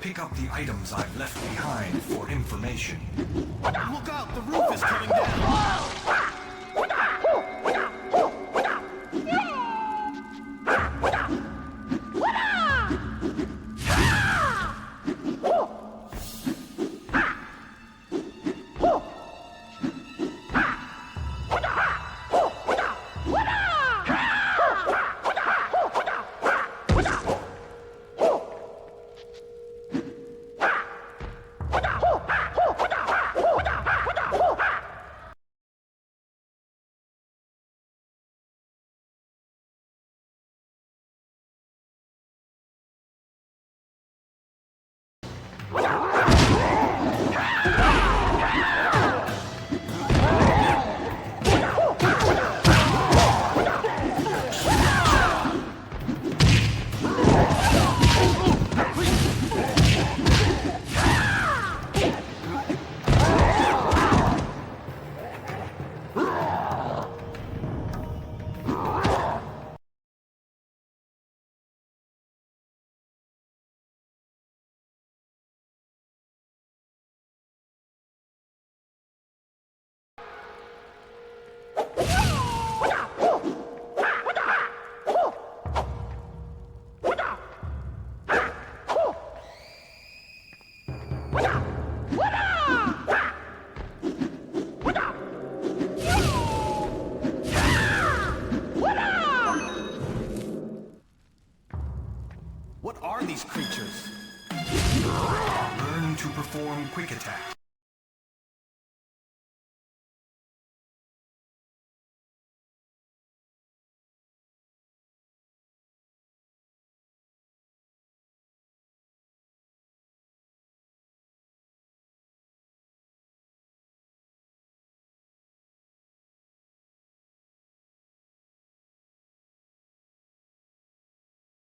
pick up the items I've left behind for information. Look out, the roof is coming down! What are these creatures? Learn to perform quick attacks.